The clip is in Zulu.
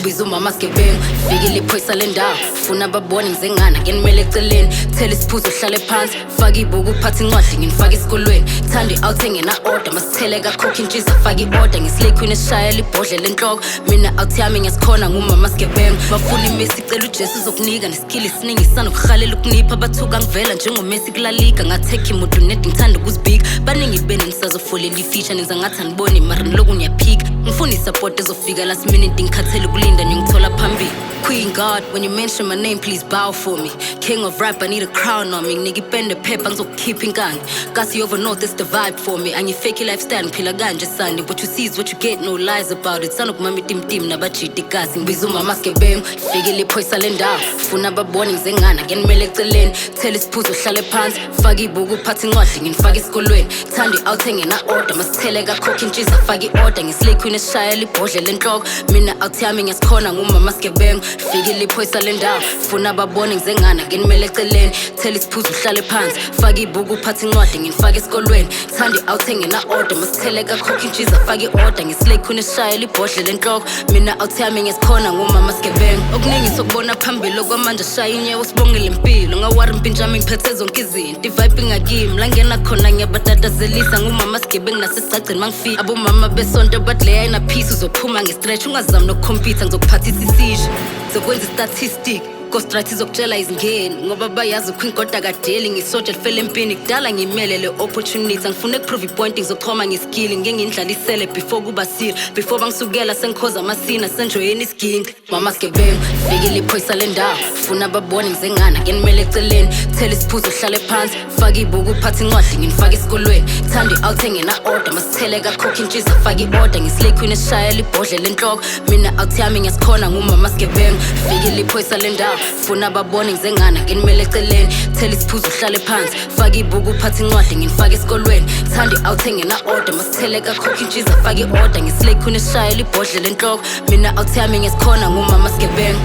biza umama sigebengu fikile iphoyisa lendawo funa ababone ngizengana ngenimele eceleni thela isiphuzo hlale phansi faka ibuku uphatha incwadi nginifaka esikolweni thanda i-out engena-order masithele kakhokha intshiza faka i-order ngisileykhwini esishayela ibhodlela enhloko mina out yami ngiyasikhona ngumama sigebengu bafuna imesi icela ujesu uzokunika nesikili esiningi sanokuhalela ukunipha bathuka ngivela njengomesi kulalika ngathekha imuntu nedi ngithanda ukuzibhika baningi beni ngisazofolela ifisha nenza ngathi aniboni mara niloku niyaphika ngifuna isupport ezofika last minute ngikhathele ukulinda ngiyongithola phambili Queen God, when you mention my name, please bow for me. King of rap, I need a crown on me. Nigga, bend the pep, I'm so keeping gang. Gassy over north, it's the vibe for me. And you fake your lifestyle, pila ganja sandy. What you see is what you get, no lies about it. Son of mami tim na bachi dikazi. Bizuma maske bem, figili poisa lenda. Funa baboni ngzengana, gen mele eceleni. Tell isiphuzo hlale phansi, faka ibuku uphatha incwadi nginifaka esikolweni. Thanda i-out engena-order, masithele kakhokha intshiza faka i-order. Ngisileykhwini esishayela ibhodlela enhloko. Mina out yami ngiyasikhona ngumama sigebengu fikile iphoyisa lendawo funa ababone ngizengana ngenimele eceleni thela isiphuzo uhlale phansi faka ibuku uphatha incwadi nginifaka esikolweni thanda i-out engena-order masithele kakhokha intshiza faka i-order ngisileykhwini esishayela ibhodlela enhloko mina out yami ngiyasikhona ngumama sigebengu okuningi sokubona phambili okwamanje shaya inyewo sibongele impilo ngawari mpinjami ngiphethe zonke izinto ivibe ingakimi la ngena khona ngiyabadadazelisa ngumama sigebengu nasesisagcini mangifika abomama besonto badleya inaphisi uzophuma nge-stretch ungazami nokukhompyutha ngizokuphathisa isisho zokwenza i-statistic ghostwriter izokutshela izingeni ngoba bayazi uQueen kodwa kadeli ngisoja lifele empini kudala ngimele le opportunity angifune ukuprove ipoint ngizochoma ngeskill ngengindlalisele before kuba serious before bangisukela sengikhoza amasina senjoyeni isigingi mama sigebengu fikile iphoyisa lendawo funa babone ngizengana ngenimele eceleni thela isiphuzo hlale phansi faka ibuku uphatha incwadi nginifaka esikolweni thanda i-out engena-order masithele kakhokha intshiza faka i-order ngisileykhwini esishayela ibhodlela enhloko mina out yami ngiyasikhona ngumama sigebengu fikile iphoyisa lendawo funa babone ngizengana ngenimele eceleni thela isiphuzo uhlale phansi faka ibuku uphatha incwadi nginifaka esikolweni thanda i-out engena-order masithele kakhokha intshiza faka i-order ngisileykhwini esishayela ibhodlela enhloko mina out yami ngiyasikhona ngumama sigebengu